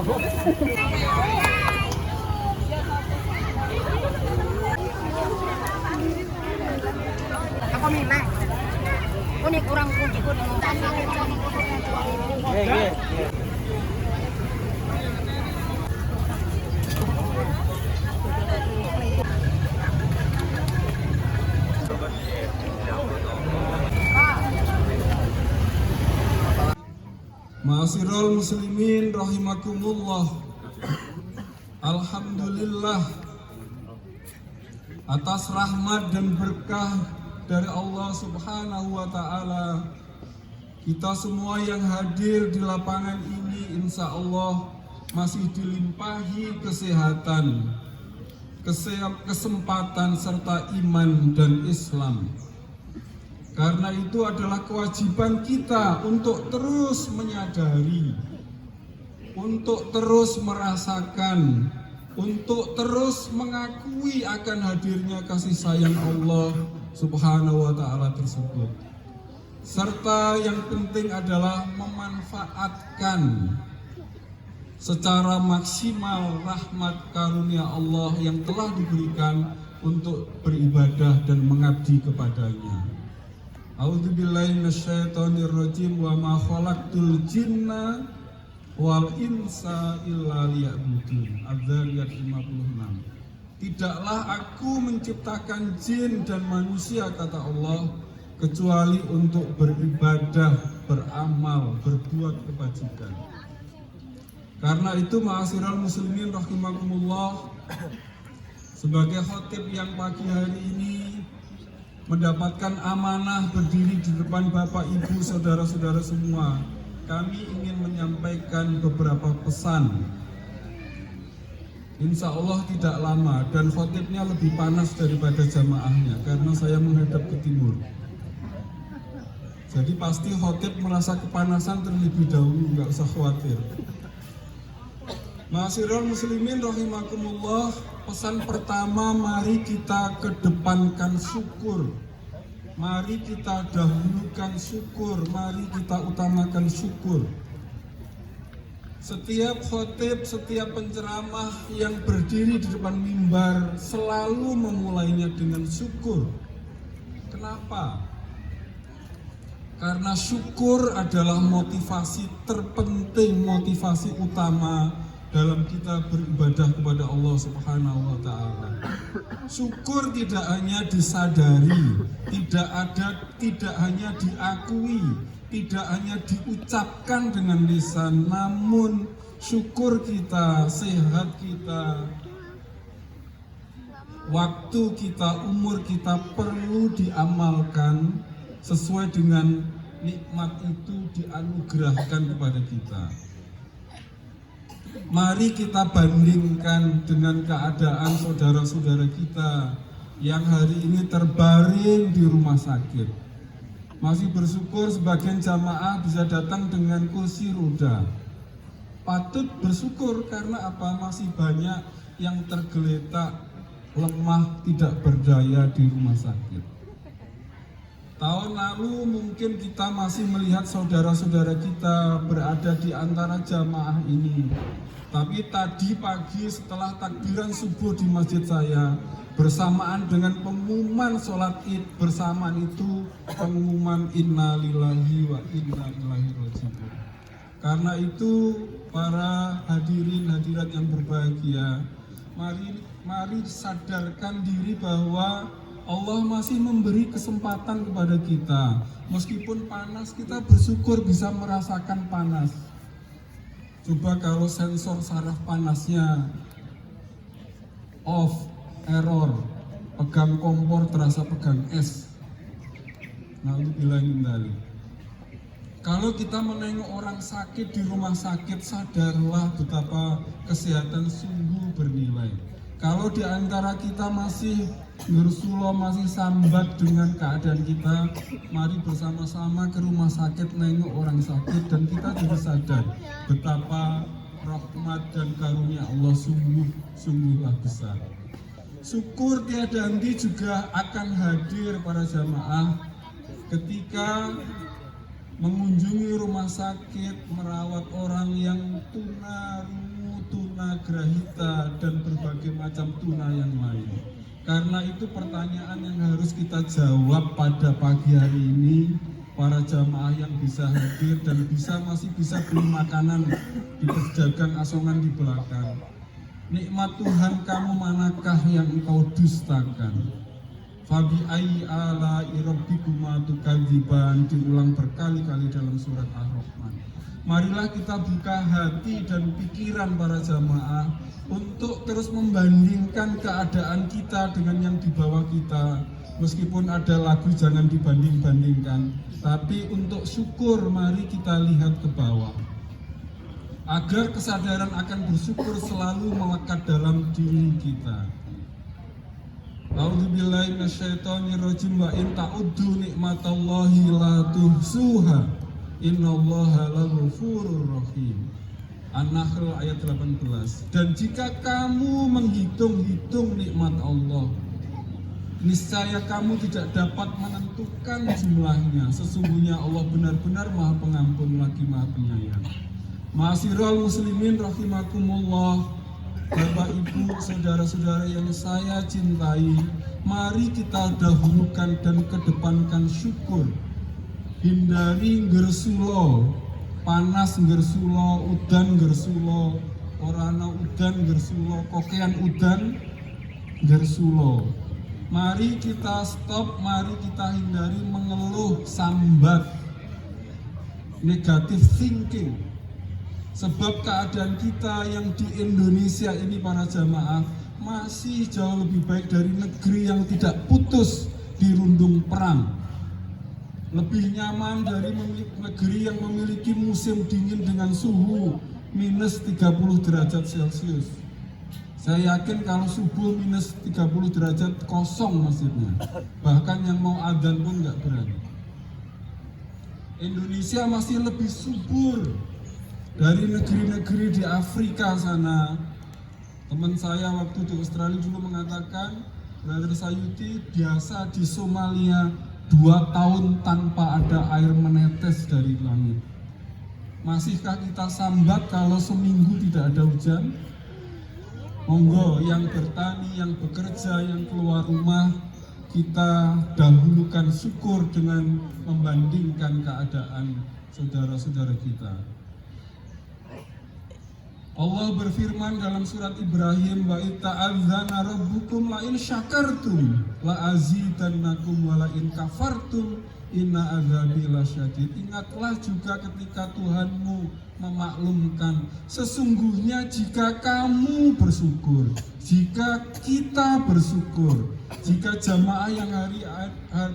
Ako mina. Kunik kurang kunci ko nung Ma'asyiral muslimin rahimakumullah. Alhamdulillah atas rahmat dan berkah dari Allah Subhanahu wa taala, kita semua yang hadir di lapangan ini insya Allah masih dilimpahi kesehatan, kesempatan serta iman dan Islam. Karena itu adalah kewajiban kita untuk terus menyadari, untuk terus merasakan, untuk terus mengakui akan hadirnya kasih sayang Allah Subhanahu wa ta'ala tersebut. Serta yang penting adalah memanfaatkan secara maksimal rahmat karunia Allah yang telah diberikan untuk beribadah dan mengabdi kepadanya. A'udzubillahi minasyaitonirrajim wa ma khalaqtul jinna wal insa illa liya'budun. Az-Zariyat 56. Tidaklah aku menciptakan jin dan manusia, kata Allah, kecuali untuk beribadah, beramal, berbuat kebajikan. Karena itu ma'asyiral muslimin rahimakumullah, sebagai khatib yang pagi hari ini mendapatkan amanah berdiri di depan Bapak, Ibu, saudara-saudara semua, kami ingin menyampaikan beberapa pesan. Insya Allah tidak lama dan khotibnya lebih panas daripada jamaahnya karena saya menghadap ke timur. Jadi pasti khotib merasa kepanasan terlebih dahulu, nggak usah khawatir. Ma'asyiral muslimin rahimakumullah, pesan pertama, mari kita kedepankan syukur. Mari kita dahulukan syukur, mari kita utamakan syukur. Setiap khotib, setiap penceramah yang berdiri di depan mimbar selalu memulainya dengan syukur. Kenapa? Karena syukur adalah motivasi terpenting, motivasi utama dalam kita beribadah kepada Allah Subhanahu wa ta'ala. Syukur tidak hanya disadari, tidak hanya diakui, tidak hanya diucapkan dengan lisan, namun syukur kita, sehat kita, waktu kita, umur kita perlu diamalkan sesuai dengan nikmat itu dianugerahkan kepada kita. Mari kita bandingkan dengan keadaan saudara-saudara kita yang hari ini terbaring di rumah sakit. Masih bersyukur sebagian jamaah bisa datang dengan kursi roda. Patut bersyukur karena apa? Masih banyak yang tergeletak, lemah, tidak berdaya di rumah sakit. Tahun lalu mungkin kita masih melihat saudara-saudara kita berada di antara jamaah ini. Tapi tadi pagi setelah takbiran subuh di masjid saya, bersamaan dengan pengumuman sholat id, bersamaan itu pengumuman inna lillahi wa inna ilaihi raji'un. Karena itu para hadirin hadirat yang berbahagia, mari sadarkan diri bahwa Allah masih memberi kesempatan kepada kita. Meskipun panas, kita bersyukur bisa merasakan panas. Coba kalau sensor saraf panasnya off, error, pegang kompor terasa pegang es. Nah, itu bilangin tadi. Kalau kita menengok orang sakit di rumah sakit, sadarlah betapa kesehatan sungguh bernilai. Kalau di antara kita masih Nursullah, masih sambat dengan keadaan kita, mari bersama-sama ke rumah sakit nengok orang sakit dan kita juga sadar betapa rahmat dan karunia Allah sungguhlah besar. Syukur tiada henti juga akan hadir para jamaah ketika mengunjungi rumah sakit, merawat orang yang tunarungu tuna grahita, dan berbagai macam tuna yang lain. Karena itu pertanyaan yang harus kita jawab pada pagi hari ini, para jamaah yang bisa hadir dan masih bisa beli makanan di pedagang asongan di belakang. Nikmat Tuhan kamu manakah yang engkau dustakan? Fabi ayyi ala'i rabbikuma tukadziban, diulang berkali-kali dalam surat Ar-Rahman. Marilah kita buka hati dan pikiran para jamaah untuk terus membandingkan keadaan kita dengan yang di bawah kita. Meskipun ada lagu jangan dibanding-bandingkan, tapi untuk syukur mari kita lihat ke bawah. Agar kesadaran akan bersyukur selalu melekat dalam diri kita. A'udzubillahi minasyaitonirrajim, wa in ta'uddu nikmatallahi la tuhsuha innallaha laghafurur rahim. An-Nahl ayat 18. Dan jika kamu menghitung-hitung nikmat Allah, niscaya kamu tidak dapat menentukan jumlahnya. Sesungguhnya Allah benar-benar Maha Pengampun lagi Maha Penyayang. Ma'asyiral muslimin rahimakumullah, Bapak Ibu, saudara-saudara yang saya cintai, mari kita dahulukan dan kedepankan syukur. Hindari gersulo, panas gersulo, udan gersulo, orana udan gersulo, kokean udan gersulo. Mari kita stop, mari kita hindari mengeluh, sambat, negative thinking. Sebab keadaan kita yang di Indonesia ini para jamaah masih jauh lebih baik dari negeri yang tidak putus dirundung perang. Lebih nyaman dari negeri yang memiliki musim dingin dengan suhu minus 30 derajat Celcius. Saya yakin kalau subuh minus 30 derajat kosong masjidnya. Bahkan yang mau adzan pun nggak berani. Indonesia masih lebih subur dari negeri-negeri di Afrika sana. Teman saya waktu di Australia dulu mengatakan, Brother Sayuti, biasa di Somalia 2 tahun tanpa ada air menetes dari langit. Masihkah kita sambat kalau seminggu tidak ada hujan? Monggo yang bertani, yang bekerja, yang keluar rumah, kita dahulukan syukur dengan membandingkan keadaan saudara-saudara kita. Allah berfirman dalam surat Ibrahim, wa ta'adzana rabbukum la in syakartum la azidannakum wa la in kafartum inna adzabi lasyadid. Ingatlah juga ketika Tuhanmu memaklumkan, sesungguhnya jika kamu bersyukur, jika kita bersyukur, jika jamaah yang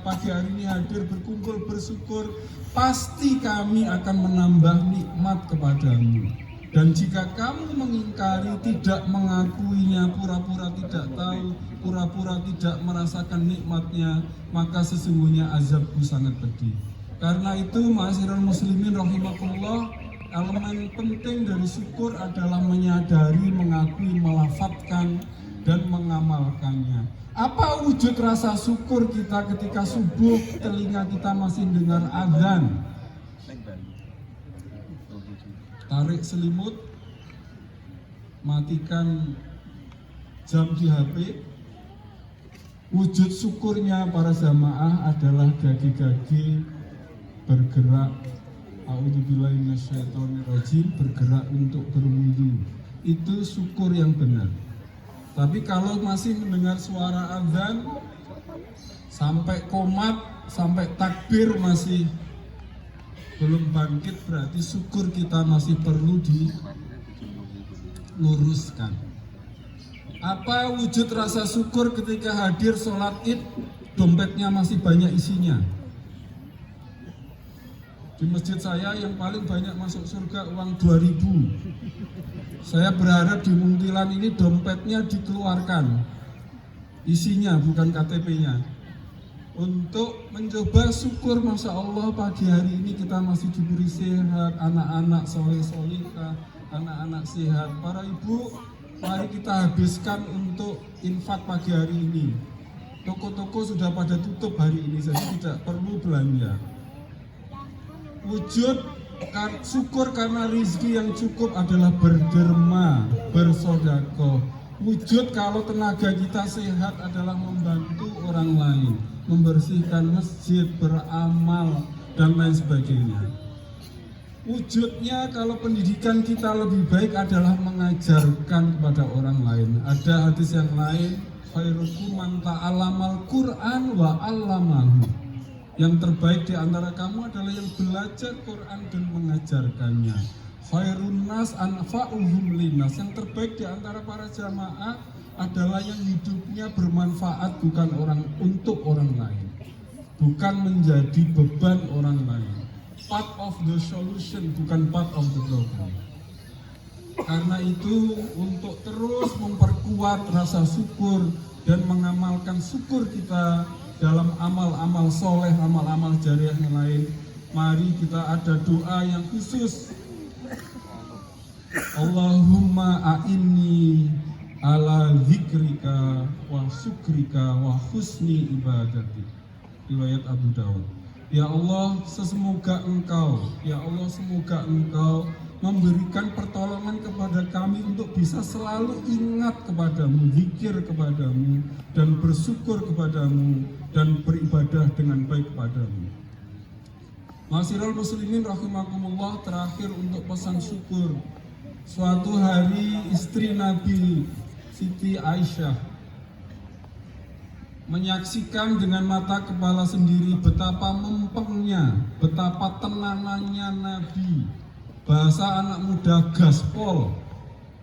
pagi hari ini hadir berkumpul bersyukur, pasti kami akan menambah nikmat kepadamu. Dan jika kamu mengingkari, tidak mengakuinya, pura-pura tidak tahu, pura-pura tidak merasakan nikmatnya, maka sesungguhnya azabku sangat pedih. Karena itu, ma'asyiral muslimin rahimakumullah, elemen penting dari syukur adalah menyadari, mengakui, melafadzkan, dan mengamalkannya. Apa wujud rasa syukur kita ketika subuh telinga kita masih dengar azan? Tarik selimut, matikan jam di HP. Wujud syukurnya para jamaah adalah gagi-gagi bergerak, a'udzubillahi minasyaitonirrajim, bergerak untuk berwudu. Itu syukur yang benar. Tapi kalau masih mendengar suara azan sampai komat, sampai takbir masih belum bangkit, berarti syukur kita masih perlu diluruskan. Apa wujud rasa syukur ketika hadir sholat id, dompetnya masih banyak isinya? Di masjid saya yang paling banyak masuk surga uang 2.000. Saya berharap di Muntilan ini dompetnya dikeluarkan, isinya bukan KTP-nya. Untuk mencoba syukur, Masya Allah pagi hari ini kita masih diberi sehat, anak-anak soleh-solehah, anak-anak sehat. Para ibu, mari kita habiskan untuk infak pagi hari ini. Toko-toko sudah pada tutup hari ini, jadi tidak perlu belanja. Wujud Syukur karena rizki yang cukup adalah berderma, bersodakoh. Wujud kalau tenaga kita sehat adalah membantu orang lain, membersihkan masjid, beramal, dan lain sebagainya. Wujudnya kalau pendidikan kita lebih baik adalah mengajarkan kepada orang lain. Ada hadis yang lain, khairukum man ta'allamal Qur'an wa 'allamahu. Yang terbaik di antara kamu adalah yang belajar Quran dan mengajarkannya. Khairun nas anfa'uhum linnas. Yang terbaik di antara para jamaah adalah yang hidupnya bermanfaat bukan untuk orang lain, bukan menjadi beban orang lain. Part of the solution, bukan part of the problem. Karena itu, untuk terus memperkuat rasa syukur dan mengamalkan syukur kita dalam amal-amal soleh, amal-amal jariah yang lain, mari kita ada doa yang khusus. Allahumma a'inni ala zikrika wa syukrika wa husni ibadati. Riwayat Abu Dawud. Ya Allah, semoga Engkau memberikan pertolongan kepada kami untuk bisa selalu ingat kepadamu, zikir kepadamu, dan bersyukur kepadamu, dan beribadah dengan baik kepadamu. Ma'asyiral muslimin rahimakumullah, terakhir untuk pesan syukur. Suatu hari istri Nabi Siti Aisyah menyaksikan dengan mata kepala sendiri betapa mempengnya, betapa tenangannya Nabi. Bahasa anak muda gaspol,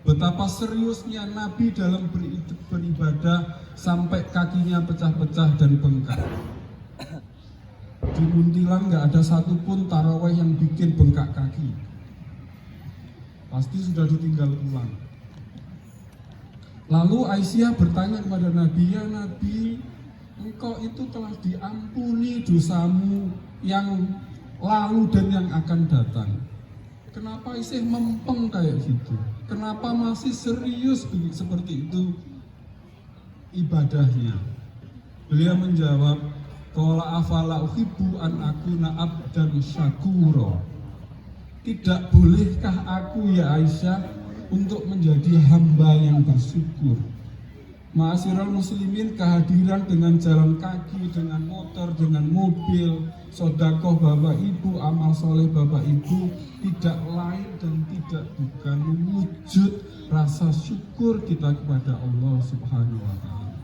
betapa seriusnya Nabi dalam beribadah sampai kakinya pecah-pecah dan bengkak. Di Muntilan nggak ada satupun taraweh yang bikin bengkak kaki. Pasti sudah ditinggal pulang. Lalu Aisyah bertanya kepada Nabi, ya Nabi, engkau itu telah diampuni dosamu yang lalu dan yang akan datang. Kenapa Aisyah mempeng kayak gitu? Kenapa masih serius seperti itu ibadahnya? Beliau menjawab, qala afala uhibbu an akuna abdan syakura. Tidak bolehkah aku ya Aisyah untuk menjadi hamba yang bersyukur? Ma'asyiral muslimin, kehadiran dengan jalan kaki, dengan motor, dengan mobil, sodakoh Bapak Ibu, amal soleh Bapak Ibu tidak lain dan tidak bukan wujud rasa syukur kita kepada Allah Subhanahu wa Ta'ala.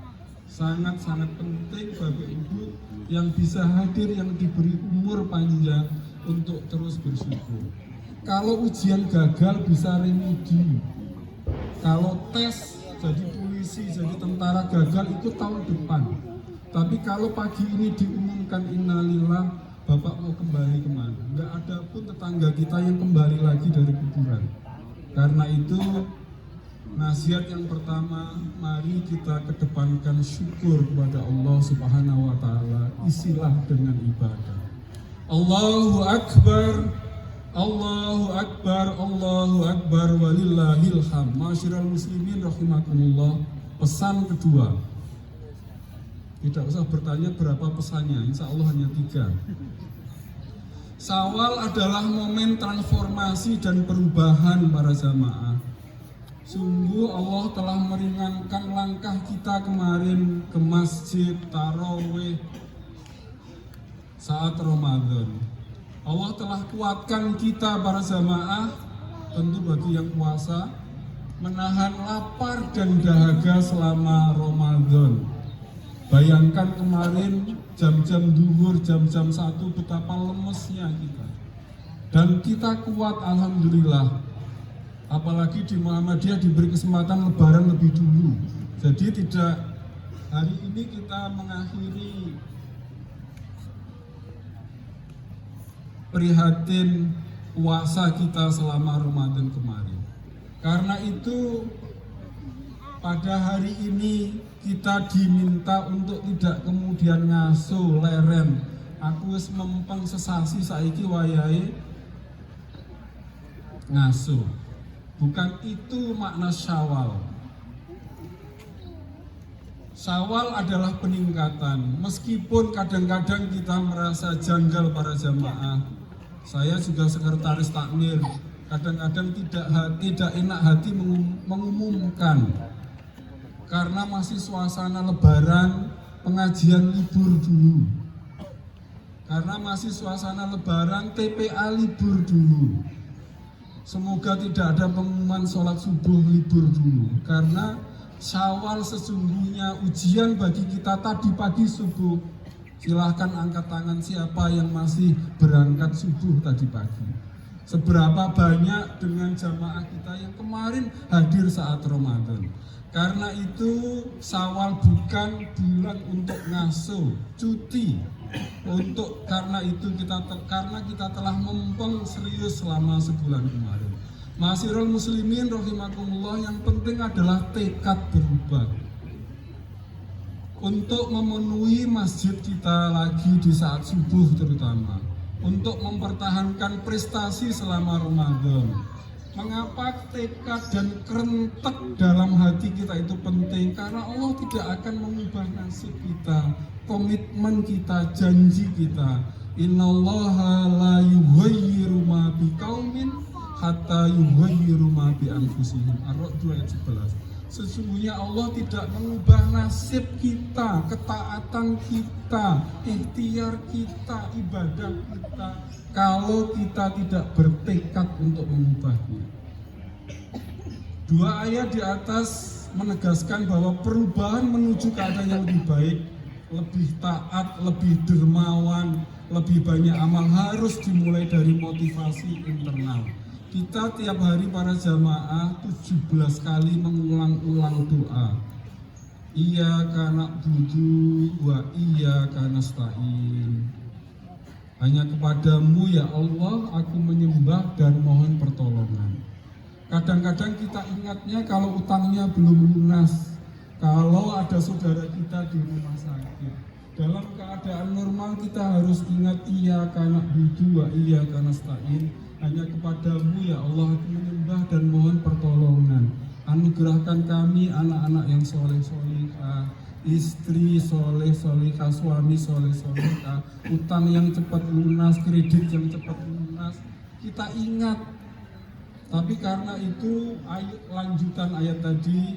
Sangat-sangat penting Bapak Ibu yang bisa hadir, yang diberi umur panjang untuk terus bersyukur. Kalau ujian gagal bisa remedi. Kalau tes jadi polisi, jadi tentara gagal itu tahun depan. Tapi kalau pagi ini diumumkan innalillah, Bapak mau kembali kemana? Nggak ada pun tetangga kita yang kembali lagi dari kuburan. Karena itu nasihat yang pertama, mari kita kedepankan syukur kepada Allah Subhanahu wa Ta'ala. Isilah dengan ibadah. Allahu Akbar, Allahu Akbar, Allahu Akbar, walillahil hamd. Ma'asyiral muslimin rahimakumullah. Pesan kedua, tidak usah bertanya berapa pesannya, insya Allah hanya 3. Syawal adalah momen transformasi dan perubahan para jamaah. Sungguh Allah telah meringankan langkah kita kemarin ke masjid, tarawih saat Ramadan. Allah telah kuatkan kita para jamaah, tentu bagi yang puasa, menahan lapar dan dahaga selama Ramadan. Bayangkan kemarin jam-jam duhur, jam-jam 1 betapa lemesnya kita. Dan kita kuat alhamdulillah. Apalagi di Muhammadiyah diberi kesempatan lebaran lebih dulu. Jadi tidak hari ini kita mengakhiri prihatin puasa kita selama Ramadan kemarin. Karena itu pada hari ini kita diminta untuk tidak kemudian ngasuh leren. Aku wis mempeng sesasi saiki wayahe ngasuh. Bukan itu makna Syawal. Syawal adalah peningkatan. Meskipun kadang-kadang kita merasa janggal para jamaah, Saya juga sekretaris takmir. Kadang-kadang tidak enak hati mengumumkan karena masih suasana lebaran, pengajian libur dulu. Karena masih suasana lebaran, TPA libur dulu. Semoga tidak ada pengumuman sholat subuh libur dulu. Karena Syawal sesungguhnya ujian bagi kita tadi pagi subuh. Silahkan angkat tangan siapa yang masih berangkat subuh tadi pagi. Seberapa banyak dengan jamaah kita yang kemarin hadir saat Ramadan. Karena itu Syawal bukan bulan untuk ngaso, cuti. Karena kita telah mempeng serius selama sebulan kemarin. Ma'asyiral muslimin rahimakumullah, yang penting adalah tekad berubah untuk memenuhi masjid kita lagi di saat subuh terutama, untuk mempertahankan prestasi selama Ramadan. Mengapa tekad dan kerentek dalam hati kita itu penting? Karena Allah tidak akan mengubah nasib kita, komitmen kita, janji kita. Innallaha la yughayyiru ma biqaumin hatta yughayyiru ma bi anfusihim. Ar-Ra'd 2 ayat 11. Sesungguhnya Allah tidak mengubah nasib kita, ketaatan kita, ikhtiar kita, ibadah kita, kalau kita tidak bertekad untuk mengubahnya. Dua ayat di atas menegaskan bahwa perubahan menuju keadaan yang lebih baik, lebih taat, lebih dermawan, lebih banyak amal harus dimulai dari motivasi internal. Kita tiap hari para jamaah 17 kali mengulang-ulang doa. Iyyaka na'budu wa iyyaka nasta'in. Hanya kepadamu ya Allah aku menyembah dan mohon pertolongan. Kadang-kadang kita ingatnya kalau utangnya belum lunas, kalau ada saudara kita di rumah sakit. Dalam keadaan normal kita harus ingat iyyaka na'budu wa iyyaka nasta'in. Hanya kepadamu ya Allah aku menyembah dan mohon pertolongan. Anugerahkan kami anak-anak yang soleh-solehah, istri soleh-solehah, suami soleh-solehah, utang yang cepat lunas, kredit yang cepat lunas. Kita ingat. Tapi karena itu lanjutan ayat tadi,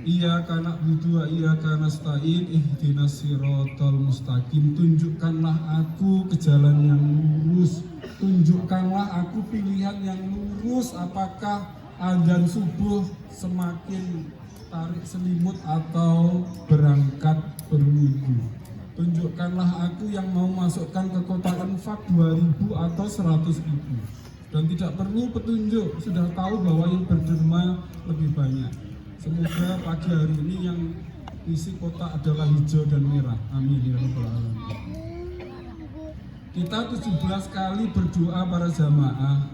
Iyyaka na'budu wa iyyaka nasta'in ihdinas siratal mustaqim. Tunjukkanlah aku ke jalan yang lurus. Tunjukkanlah aku pilihan yang lurus. Apakah adzan subuh semakin tarik selimut atau berangkat berwudu? Tunjukkanlah aku yang mau masukkan ke kotak infak 2.000 atau 100.000. Dan tidak perlu petunjuk, sudah tahu bahwa yang berderma lebih banyak. Semoga pagi hari ini yang isi kotak adalah hijau dan merah. Amin ya rabbal alamin. Kita 17 kali berdoa para jamaah.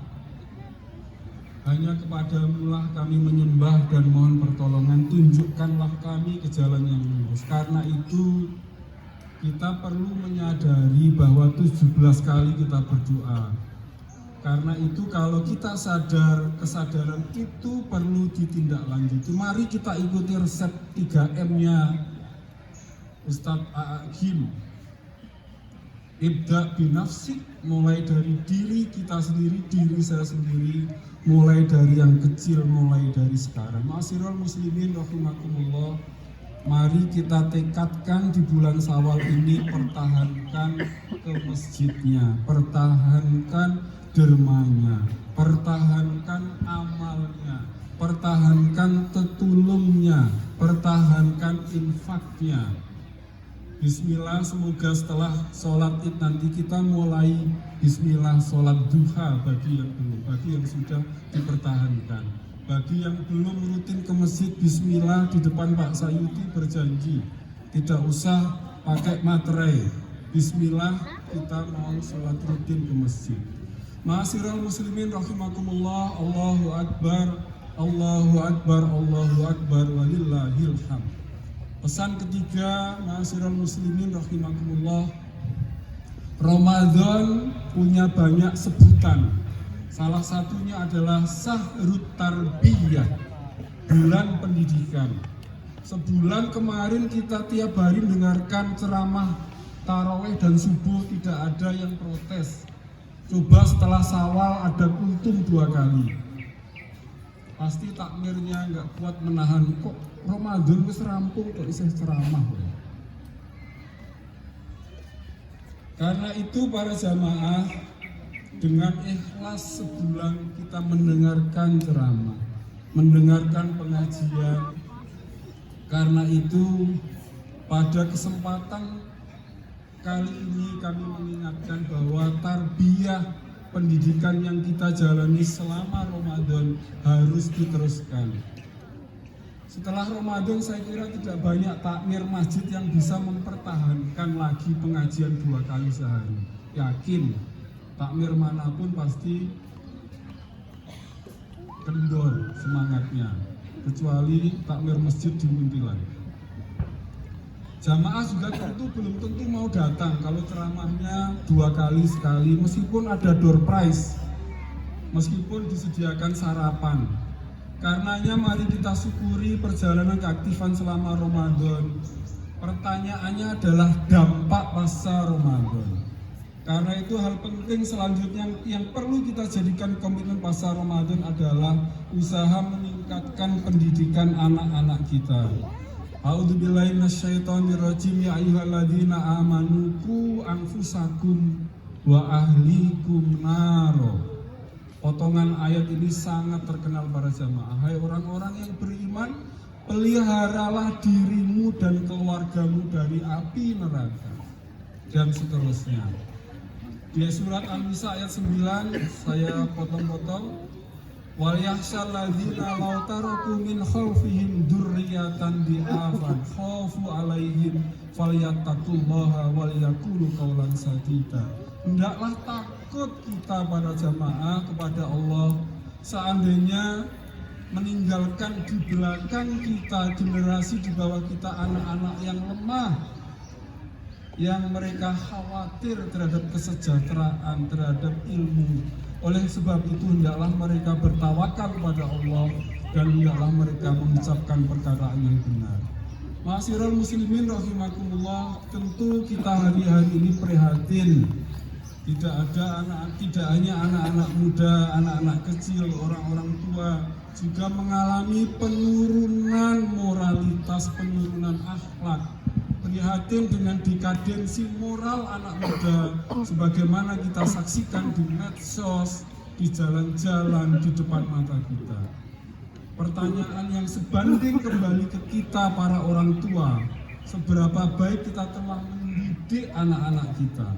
Hanya kepadamu lah kami menyembah dan mohon pertolongan. Tunjukkanlah kami ke jalan yang lurus. Karena itu kita perlu menyadari bahwa 17 kali kita berdoa. Karena itu kalau kita sadar, kesadaran itu perlu ditindaklanjuti. Mari kita ikuti resep 3M-nya Ustadz A'agim. Ibda binafsik, mulai dari diri kita sendiri, diri saya sendiri, mulai dari yang kecil, mulai dari sekarang. Ma'asyiral muslimin rahimakumullah, mari kita tekadkan di bulan Syawal ini, pertahankan ke masjidnya, pertahankan dermanya, pertahankan amalnya, pertahankan tetulungnya, pertahankan infaknya. Bismillah, semoga setelah sholat id nanti kita mulai bismillah sholat duha bagi yang belum, bagi yang sudah dipertahankan. Bagi yang belum rutin ke masjid, bismillah di depan Pak Sayuti berjanji tidak usah pakai materai. Bismillah kita mau sholat rutin ke masjid. Ma'asyiral muslimin rahimakumullah, Allahu Akbar, Allahu Akbar, Allahu Akbar, walillahil hamd. Pesan ketiga, ma'asyiral muslimin rahimakumullah, Ramadan punya banyak sebutan. Salah satunya adalah Syahrut Tarbiyah, bulan pendidikan. Sebulan kemarin kita tiap hari mendengarkan ceramah taraweh dan subuh tidak ada yang protes. Coba setelah Syawal ada kultum 2 kali. Pasti takmirnya nggak kuat menahan, kok Ramadan wis rampung kok isih ceramah. Karena itu para jamaah, dengan ikhlas sebulan kita mendengarkan ceramah, mendengarkan pengajian. Karena itu pada kesempatan kali ini kami mengingatkan bahwa tarbiyah pendidikan yang kita jalani selama Ramadan harus diteruskan. Setelah Ramadan saya kira tidak banyak takmir masjid yang bisa mempertahankan lagi pengajian 2 kali sehari. Yakin takmir manapun pasti kendor semangatnya, kecuali takmir masjid di Muntilan. Jamaah juga belum tentu mau datang kalau ceramahnya 2 kali sekali, meskipun ada door prize, meskipun disediakan sarapan. Karenanya mari kita syukuri perjalanan keaktifan selama Ramadan. Pertanyaannya adalah dampak pasca Ramadan. Karena itu hal penting selanjutnya yang perlu kita jadikan komitmen pasca Ramadan adalah usaha meningkatkan pendidikan anak-anak kita. A'udzubillahi minasyaitonirrajim, ya ayyuhalladzina amanu qu anfusakum wa ahlikum naro. Potongan ayat ini sangat terkenal para jamaah. Hai orang-orang yang beriman, peliharalah dirimu dan keluargamu dari api neraka. Dan seterusnya. Di surat An-Nisa ayat 9 saya potong-potong. Wal yakhshal ladzina law taraku min khalfihim dzurriyyatan di'afan khafu 'alaihim falyattaqullaha wal yaqulu qawlan sadida. Hendaklah takut kita para jamaah kepada Allah seandainya meninggalkan di belakang kita generasi di bawah kita anak-anak yang lemah, yang mereka khawatir terhadap kesejahteraan, terhadap ilmu. Oleh sebab itu hendaklah mereka bertawakal kepada Allah dan hendaklah mereka mengucapkan perkataan yang benar. Ma'asyiral muslimin rahimakumullah, tentu kita hari-hari ini prihatin. Tidak hanya anak-anak muda, anak-anak kecil, orang-orang tua juga mengalami penurunan moralitas, penurunan akhlak. Prihatin dengan dekadensi moral anak muda sebagaimana kita saksikan di medsos, di jalan-jalan, di depan mata kita. Pertanyaan yang sebanding kembali ke kita para orang tua, seberapa baik kita telah mendidik anak-anak kita,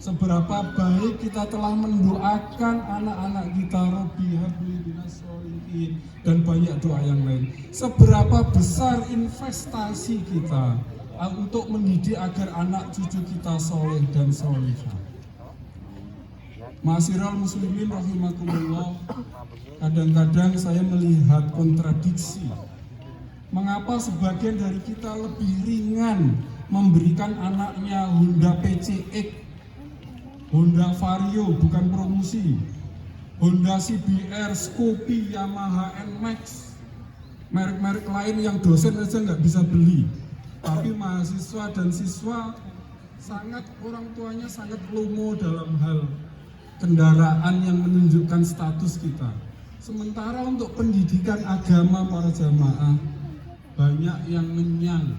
seberapa baik kita telah mendoakan anak-anak kita, Rabbi habli minas sholihin, dan banyak doa yang lain. Seberapa besar investasi kita untuk mendidik agar anak cucu kita soleh dan solehah. Ma'asyiral muslimin rahimakumullah, kadang-kadang saya melihat kontradiksi. Mengapa sebagian dari kita lebih ringan memberikan anaknya Honda PCX, Honda Vario, bukan promosi, Honda CBR, Scoopy, Yamaha NMAX, merek-merek lain yang dosen aja nggak bisa beli. Tapi mahasiswa dan siswa orang tuanya sangat lomo dalam hal kendaraan yang menunjukkan status kita. Sementara untuk pendidikan agama para jamaah banyak yang ngenyang.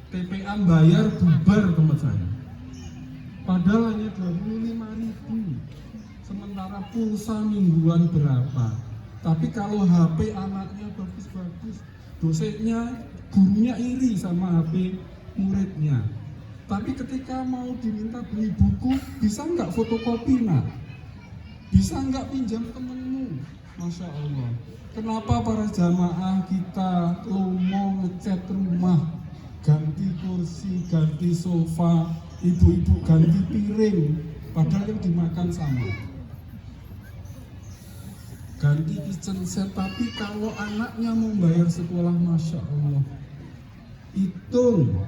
TPA bayar bubar tempat saya. Padahal hanya 25.000. Sementara pulsa mingguan berapa? Tapi kalau HP anaknya bagus-bagus, dosennya, gurunya iri sama HP muridnya. Tapi ketika mau diminta beli buku, bisa nggak fotokopi nak? Bisa nggak pinjam temenmu? Masya Allah. Kenapa para jamaah kita lomo ngecat rumah, ganti kursi, ganti sofa, ibu-ibu ganti piring, padahal yang dimakan sama. Ganti kitchen set, tapi kalau anaknya mau bayar sekolah, Masya Allah, hitung.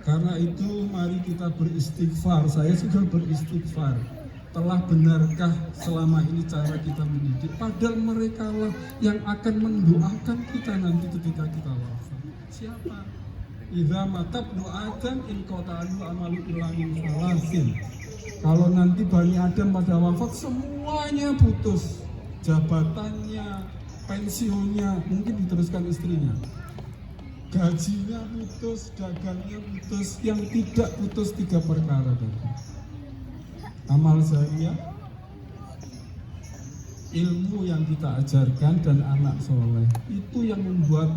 Karena itu mari kita beristighfar. Saya juga beristighfar. Telah benarkah selama ini cara kita mendidik? Padahal mereka lah yang akan mendoakan kita nanti ketika kita wafat. Siapa? idza matabnu adam in qata'u amalu illa min salasin. Kalau nanti Bani Adam pada wafat semuanya putus, jabatannya, pensiunnya, mungkin diteruskan istrinya, gajinya putus, dagangnya putus. Yang tidak putus 3 perkara tadi: amal jariah, ilmu yang kita ajarkan, dan anak soleh. Itu yang membuat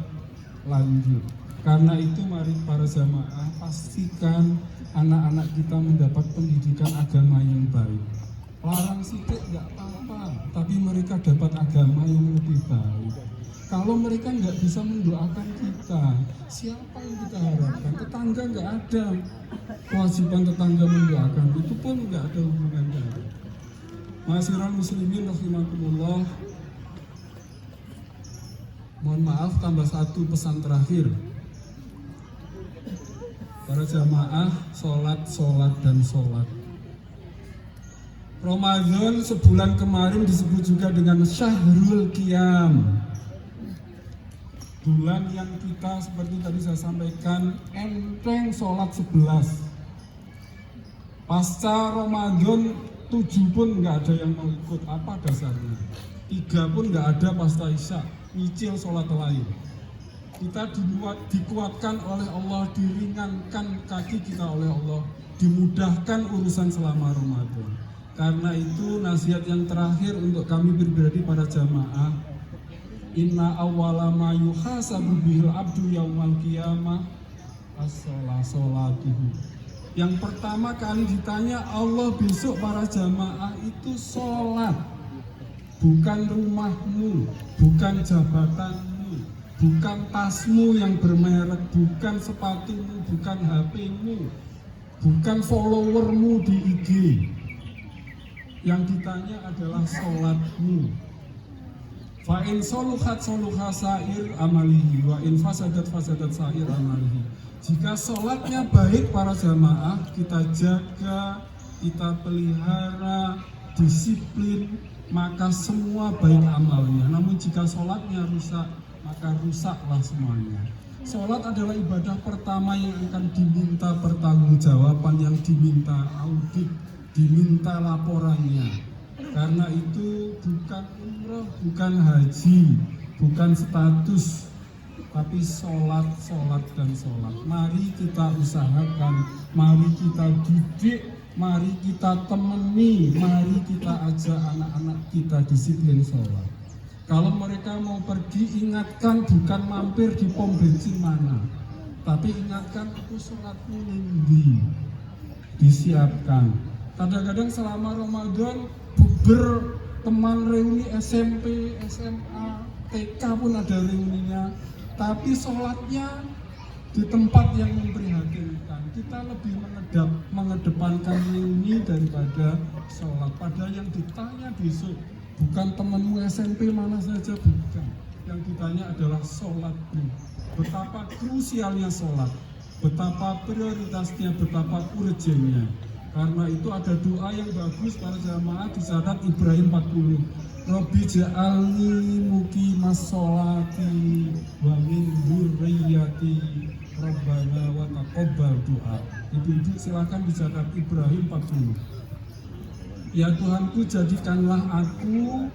lanjut. Karena itu mari para jamaah pastikan anak-anak kita mendapat pendidikan agama yang baik. Larang sidik nggak apa-apa, tapi mereka dapat agama yang lebih baik. Kalau mereka nggak bisa mendoakan kita, siapa yang kita harapkan? Tetangga nggak ada kewajiban tetangga mendoakan, itu pun nggak ada hubungannya. Ma'asyiral muslimin rahimakumullah. Mohon maaf, tambah 1 pesan terakhir. Para jamaah, sholat, dan sholat. Ramadan sebulan kemarin disebut juga dengan Syahrul Qiyam. Bulan yang kita, seperti tadi saya sampaikan, enteng sholat 11. Pasca Ramadan 7 pun nggak ada yang mau ikut. Apa dasarnya? 3 pun nggak ada pasca Isya, nyicil sholat lain. Kita dikuatkan oleh Allah, diringankan kaki kita oleh Allah, dimudahkan urusan selama Ramadan. Karena itu nasihat yang terakhir untuk kami pribadi para jamaah, inna awwala ma yuhasabu bihil abdu yaumal qiyamah as-sholatuhu. Yang pertama kali ditanya Allah besok para jamaah itu sholat. Bukan rumahmu, bukan jabatanmu, bukan tasmu yang bermerek, bukan sepatumu, bukan HP-mu, bukan followermu di IG. Yang ditanya adalah sholatmu. Fa in soluhat soluha sa'ir amalihi wa in fasadat fasadat sa'ir amalihi. Jika sholatnya baik para jamaah, kita jaga, kita pelihara, disiplin, maka semua baik amalnya. Namun jika sholatnya rusak, maka rusaklah semuanya. Sholat adalah ibadah pertama yang akan diminta pertanggungjawaban, yang diminta audit, diminta laporannya. Karena itu bukan umroh, bukan haji, bukan status, tapi sholat, dan sholat. Mari kita usahakan, mari kita didik, mari kita temani, mari kita ajak anak-anak kita disiplin sholat. Kalau mereka mau pergi, ingatkan bukan mampir di pom bensin mana, tapi ingatkan aku sholatmu nindi, disiapkan. Kadang-kadang selama Ramadan berteman reuni SMP, SMA, TK pun ada reuninya, tapi sholatnya di tempat yang memprihatinkan. Kita lebih mengedepankan reuni daripada sholat. Padahal yang ditanya besok bukan temanmu SMP mana saja, bukan. Yang ditanya adalah sholatmu. Betapa krusialnya sholat, betapa prioritasnya, betapa urgennya. Karena itu ada doa yang bagus para jamaah, dicatat Ibrahim 40. Robbi ja'alni muqimas sholati wa min dzurriyyati rabbana wa taqabbal doa. Ibu-ibu silakan dicatat Ibrahim 40. Ya Tuhanku, jadikanlah aku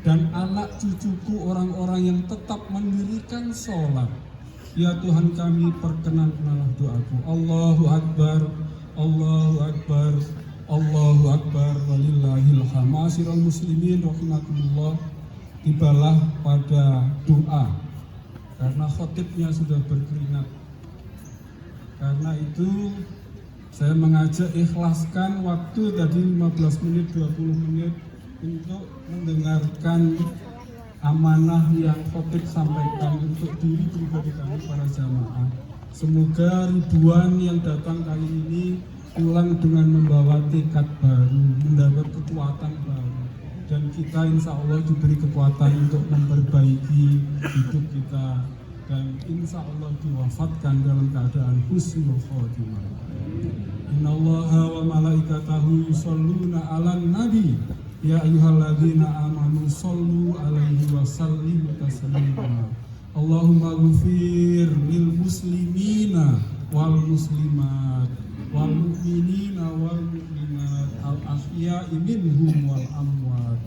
dan anak cucuku orang-orang yang tetap mendirikan sholat. Ya Tuhan kami, perkenankanlah doaku. Allahu Akbar, Allahu Akbar, Allahu Akbar, walillahil hamd. Ma'asyiral muslimin rahimakumullah, tibalah pada doa karena khotibnya sudah berkeringat. Karena itu saya mengajak ikhlaskan waktu tadi 15 menit, 20 menit untuk mendengarkan amanah yang khotib sampaikan untuk diri pribadi kami para jamaah. Semoga ribuan yang datang kali ini pulang dengan membawa tekad baru, mendapat kekuatan baru, dan kita insya Allah diberi kekuatan untuk memperbaiki hidup kita, dan insya Allah diwafatkan dalam keadaan husnul khotimah. Innallaha wa malaikatahu yusholluna 'alan nabi ya ayyuhalladzina amanu shollu 'alaihi wa sallimu taslima. Allahumma ghfir lil muslimina wal muslimat wal mu'minina wal mu'minat al ahya'i minhum wal amwat.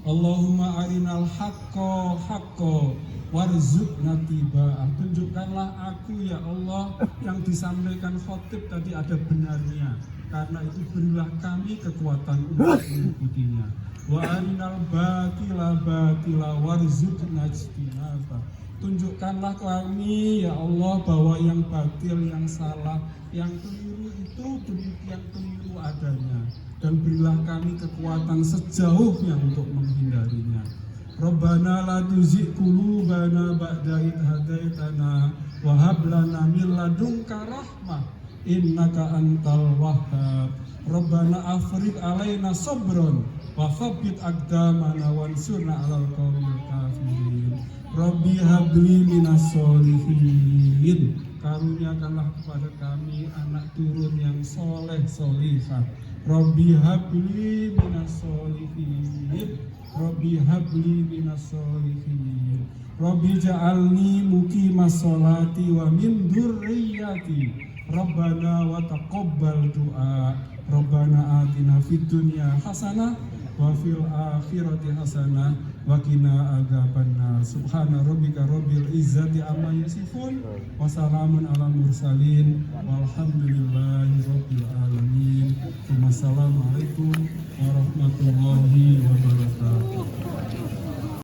Allahumma arinal haqqo haqqo warzuqna tiba'ah. Tunjukkanlah aku ya Allah yang disampaikan khotib tadi ada benarnya. Karena itu berilah kami kekuatan untuk mengikutinya. Wa arinal batila batila warzuqna ijtinaba. Tunjukkanlah kami ya Allah bahwa yang batil, yang salah, yang keliru itu demikian keliru adanya, dan berilah kami kekuatan sejauhnya untuk menghindarinya. Rabbana la tuzigh qulubana ba'da idh hadaitana wa hab lana min ladunka rahmah innaka antal wahhab. Rabbana afrigh alaina sabran wa tsabbit aqdamana wansurna 'alal qaumil kafirin. Rabbi habli minas solihin. Karuniakanlah kepada kami anak turun yang soleh solihah. Rabbi habli minas solihin. Rabbi habli minas solihin. Rabbi ja'alni muqimas sholati wa min dzurriyyati. Rabbana wa taqabbal du'a. Rabbana atina fid dunya hasanah wa fil akhirati hasanah wa qina adzabannar. Subhana rabbika rabbil izzati amma yasifun wa salamun alal mursalin walhamdulillahi rabbil alamin. Wassalamualaikum warahmatullahi wabarakatuh.